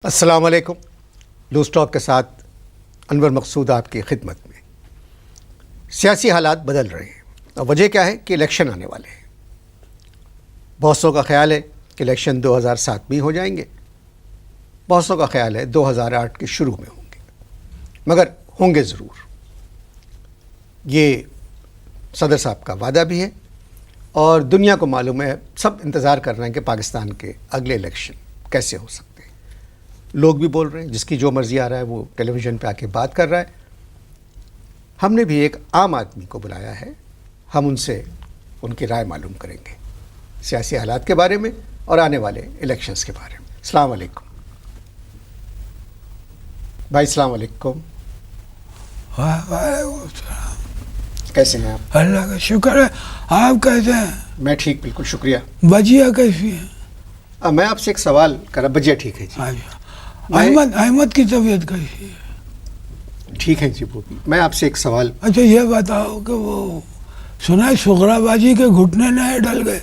السلام علیکم. Loose talk کے ساتھ انور مقصود آپ کی خدمت میں. سیاسی حالات بدل رہے ہیں اور وجہ کیا ہے کہ الیکشن آنے والے ہیں. بہت سو کا خیال ہے کہ الیکشن 2007 میں ہو جائیں گے, بہت سو کا خیال ہے 2008 کے شروع میں ہوں گے, مگر ہوں گے ضرور. یہ صدر صاحب کا وعدہ بھی ہے اور دنیا کو معلوم ہے, سب انتظار کر رہے ہیں کہ پاکستان کے اگلے الیکشن کیسے ہو سکتے ہیں. لوگ بھی بول رہے ہیں, جس کی جو مرضی آ رہا ہے وہ ٹیلی ویژن پہ آ کے بات کر رہا ہے. ہم نے بھی ایک عام آدمی کو بلایا ہے, ہم ان سے ان کی رائے معلوم کریں گے سیاسی حالات کے بارے میں اور آنے والے الیکشنز کے بارے میں. السلام علیکم بھائی. السلام علیکم. وعلیکم السلام. کیسے ہیں آپ؟ اللہ کا شکر ہے. آپ کیسے ہیں؟ میں ٹھیک, بالکل شکریہ. بجیا کیسی ہے؟ میں آپ سے ایک سوال کرا. بجیا ٹھیک ہے جی. احمد کی طبیعت کیسی ہے؟ ٹھیک ہے جی وہ بھی. میں آپ سے ایک سوال. اچھا یہ بتاؤ کہ وہ سنا ہے سغرا باجی کے گھٹنے نئے ڈل گئے.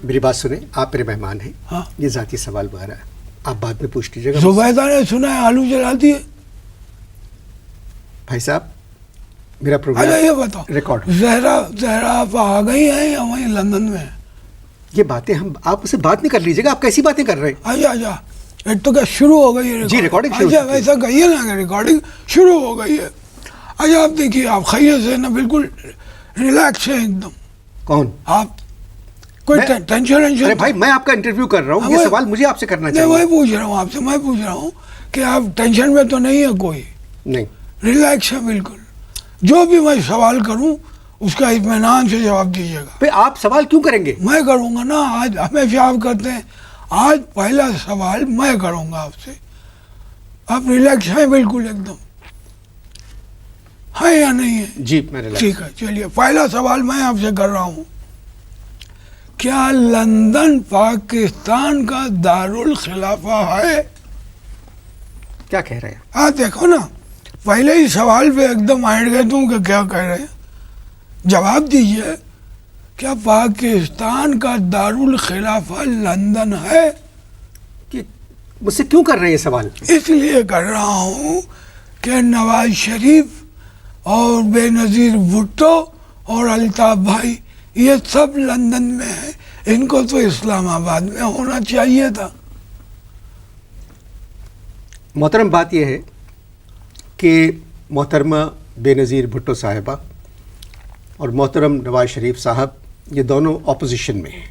میری بات سنیں, آپ میرے مہمان ہیں. ہاں, یہ ذاتی سوال وغیرہ ہے, آپ بعد میں پوچھ لیجیے گا. زبیدہ نے سنا ہے آلو جلاتی ہے. بھائی صاحب میرا اچھا پروگرام یہ بتاؤ, ریکارڈ. زہرا آپ آ گئی ہیں یا وہیں لندن میں؟ یہ باتیں ہم, آپ اسے بات نہیں کر لیجیے گا. آپ کیسی باتیں کر رہے ہیں؟ اچھا اچھا, ایک تو کیا شروع ہو گئی ہے جی, ریکارڈنگ شروع. اچھا ویسا کہیے نا کہ ریکارڈنگ شروع ہو گئی ہے. اچھا آپ دیکھیے, آپ خیریت سے نا بالکل ریلیکس ہیں ایک دم. کون آپ؟ کوئی ٹینشن. ارے بھائی میں آپ کا انٹرویو کر رہا ہوں, یہ سوال مجھے آپ سے کرنا میں چاہیے. وہی پوچھ رہا ہوں آپ سے, میں پوچھ رہا ہوں کہ آپ ٹینشن میں تو نہیں ہے کوئی؟ نہیں, ریلیکس ہے بالکل. جو بھی میں سوال کروں اس کا اطمینان سے جواب دیجیے گا. پھر آپ سوال کیوں کریں گے؟ میں کروں گا نا. آج ہمیشہ آپ کرتے ہیں, آج پہلا سوال میں کروں گا آپ سے. آپ ریلیکس ہیں بالکل ایک دم, ہے یا نہیں ہے؟ جی میں ریلیکس. ٹھیک ہے, چلیے پہلا سوال میں آپ سے کر رہا ہوں. کیا لندن پاکستان کا دارالخلافہ ہے؟ کیا کہہ رہے ہیں؟ ہاں دیکھو نا, پہلے ہی سوال پہ ایک دم ہٹ گئے تم کہ کیا کہہ رہے ہیں. جواب دیجیے, کیا پاکستان کا دارالخلافہ لندن ہے؟ کہ مجھ سے کیوں کر رہے ہیں یہ سوال؟ اس لیے کر رہا ہوں کہ نواز شریف اور بے نظیر بھٹو اور الطاف بھائی یہ سب لندن میں ہیں, ان کو تو اسلام آباد میں ہونا چاہیے تھا. محترم بات یہ ہے کہ محترمہ بے نظیر بھٹو صاحبہ اور محترم نواز شریف صاحب یہ دونوں اپوزیشن میں ہیں.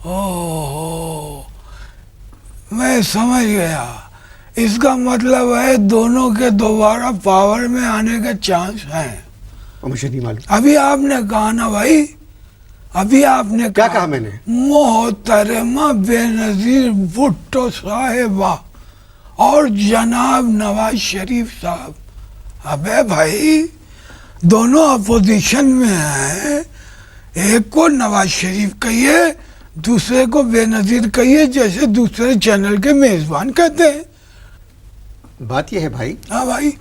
اوہ, میں سمجھ گیا. اس کا مطلب ہے دونوں کے دوبارہ پاور میں آنے کے چانس ہیں. مجھے نہیں معلوم. ابھی آپ نے کہا نا بھائی, ابھی آپ نے کیا کہا میں نے؟ محترمہ بے نظیر بھٹو صاحبہ اور جناب نواز شریف صاحب. ابے بھائی دونوں اپوزیشن میں ہیں, ایک کو نواز شریف کہیے, دوسرے کو بے نظیر کہیے, جیسے دوسرے چینل کے میزبان کہتے ہیں. بات یہ ہے بھائی, ہاں بھائی,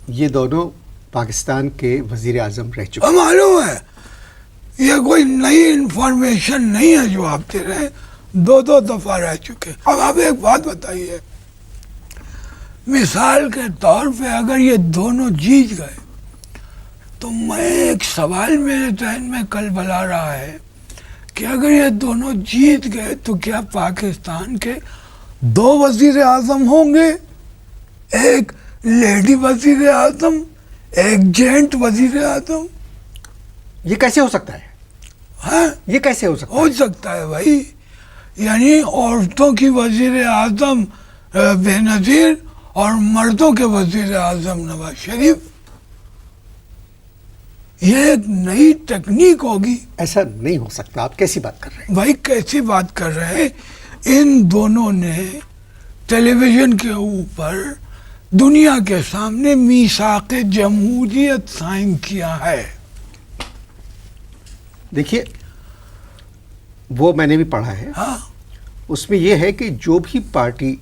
یہ دونوں پاکستان کے وزیر اعظم رہ چکے ہیں. معلوم ہے, یہ کوئی نئی انفارمیشن نہیں ہے جو آپ دے رہے ہیں, دو دفعہ رہ چکے. اب آپ ایک بات بتائیے, مثال کے طور پہ اگر یہ دونوں جیت گئے تو میں ایک سوال میرے ذہن میں کل بلا رہا ہے کہ اگر یہ دونوں جیت گئے تو کیا پاکستان کے دو وزیر اعظم ہوں گے, ایک لیڈی وزیر اعظم, ایک جینٹ وزیر اعظم؟ یہ کیسے ہو سکتا ہے؟ ہاں یہ کیسے ہو سکتا ہے؟ ہو سکتا ہے بھائی. یعنی عورتوں کی وزیر اعظم بے نظیر اور مردوں کے وزیر اعظم نواز شریف. یہ ایک نئی ٹیکنیک ہوگی. ایسا نہیں ہو سکتا. آپ کیسی بات کر رہے ہیں بھائی کیسی بات کر رہے ہیں؟ ان دونوں نے ٹیلی ویژن کے اوپر دنیا کے سامنے میثاق جمہوریت سائن کیا ہے. دیکھیے وہ میں نے بھی پڑھا ہے. ہاں, اس میں یہ ہے کہ جو بھی پارٹی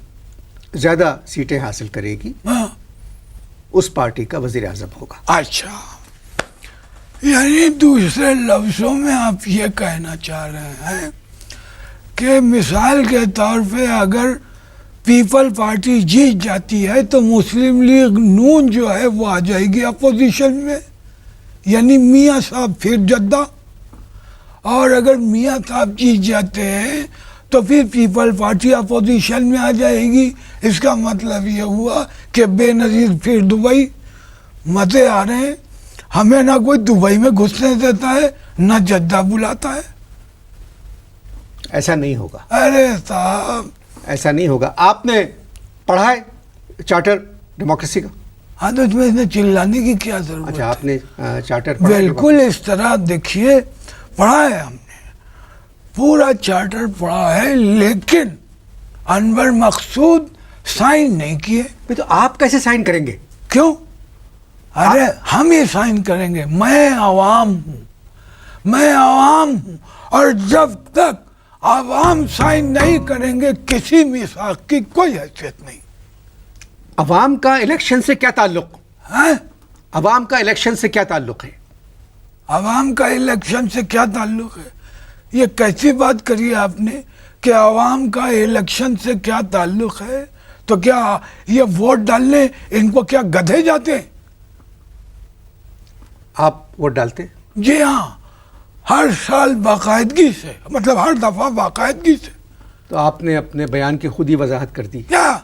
زیادہ سیٹیں حاصل کرے گی ہاں, اس پارٹی کا وزیر اعظم ہوگا. اچھا, یعنی دوسرے لفظوں میں آپ یہ کہنا چاہ رہے ہیں کہ مثال کے طور پہ اگر پیپل پارٹی جیت جاتی ہے تو مسلم لیگ نون جو ہے وہ آ جائے گی اپوزیشن میں، یعنی میاں صاحب پھر جدہ. اور اگر میاں صاحب جیت جاتے ہیں تو پھر پیپل پارٹی اپوزیشن میں آ جائے گی. اس کا مطلب یہ ہوا کہ بے نظیر پھر دبئی. مزے آ رہے ہیں. ہمیں نہ کوئی دبئی میں گھسنے دیتا ہے نہ جدہ بلاتا ہے. ایسا نہیں ہوگا. ارے صاحب ایسا نہیں ہوگا. آپ نے پڑھا ہے چارٹر ڈیموکریسی کا؟ ہاں تو اس میں چلانے کی کیا ضرورت اچھا، ہے؟ آپ نے چارٹر پڑھا ہے؟ بالکل اس طرح دیکھیے پڑھا ہے ہم نے، پورا چارٹر پڑھا ہے، لیکن انور مقصود سائن نہیں کیے. تو آپ کیسے سائن کریں گے؟ کیوں؟ ارے ہم ہی سائن کریں گے. میں عوام ہوں، میں عوام ہوں، اور جب تک عوام سائن نہیں کریں گے کسی میثاق کی کوئی حیثیت نہیں. عوام کا الیکشن سے کیا تعلق؟ ہیں؟ عوام کا الیکشن سے کیا تعلق ہے؟ عوام کا الیکشن سے کیا تعلق ہے؟ یہ کیسی بات کری آپ نے کہ عوام کا الیکشن سے کیا تعلق ہے؟ تو کیا یہ ووٹ ڈالنے ان کو کیا گدھے جاتے ہیں؟ آپ ووٹ ڈالتے ہیں؟ جی ہاں، ہر سال باقاعدگی سے، مطلب ہر دفعہ باقاعدگی سے. تو آپ نے اپنے بیان کی خود ہی وضاحت کر دی. کیا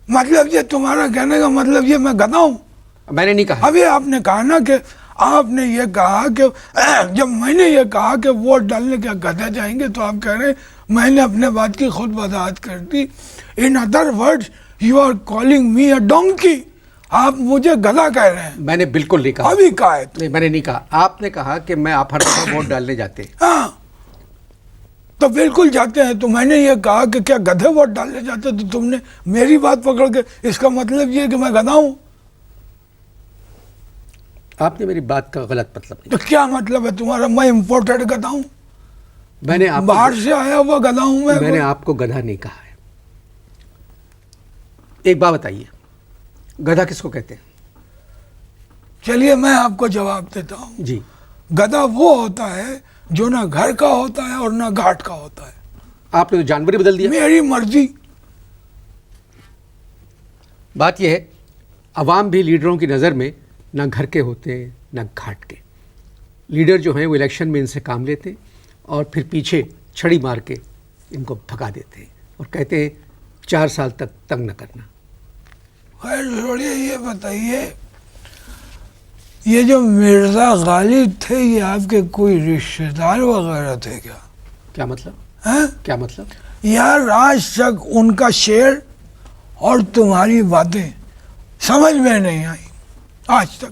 مطلب؟ یہ تمہارا کہنے کا مطلب یہ میں گدھا ہوں؟ میں نے نہیں کہا. ابھی آپ نے کہا نا کہ آپ نے یہ کہا کہ جب میں نے یہ کہا کہ ووٹ ڈالنے کیا گدھے جائیں گے، تو آپ کہہ رہے ہیں میں نے اپنے بات کی خود وضاحت کر دی. In other words you are calling me a donkey. آپ مجھے گدھا کہہ رہے ہیں. میں نے بالکل نہیں کہا. ابھی کہا ہے. نہیں، میں نے نہیں کہا. آپ نے کہا کہ میں آپ ہر دفعہ ووٹ ڈالنے جاتے ہیں. ہاں تو بالکل جاتے ہیں. تو میں نے یہ کہا کہ کیا گدھے ووٹ ڈالنے جاتے، تو تم نے میری بات پکڑ کے اس کا مطلب یہ کہ میں گدھا ہوں. آپ نے میری بات کا غلط مطلب نہیں. تو کیا مطلب ہے تمہارا؟ میں امپورٹڈ گدھا ہوں، میں نے آپ باہر سے آیا ہوا گدھا ہوں میں نے آپ کو گدھا نہیں کہا ہے. ایک بات بتائیے، گدھا کس کو کہتے ہیں؟ چلیے میں آپ کو جواب دیتا ہوں. جی. گدھا وہ ہوتا ہے جو نہ گھر کا ہوتا ہے اور نہ گھاٹ کا ہوتا ہے. آپ نے تو جانور ہی بدل دیا. میری مرضی. بات یہ ہے، عوام بھی لیڈروں کی نظر میں نہ گھر کے ہوتے ہیں نہ گھاٹ کے. لیڈر جو ہیں وہ الیکشن میں ان سے کام لیتے ہیں اور پھر پیچھے چھڑی مار کے ان کو بھگا دیتے ہیں اور کہتے ہیں 4 سال تک تنگ نہ کرنا. خیر چھوڑیے، یہ بتائیے یہ جو مرزا غالب تھے یہ آپ کے کوئی رشتہ دار وغیرہ تھے کیا؟ کیا مطلب؟ ہیں؟ کیا مطلب؟ یار آج تک ان کا شعر اور تمہاری باتیں سمجھ میں نہیں آئی آج تک.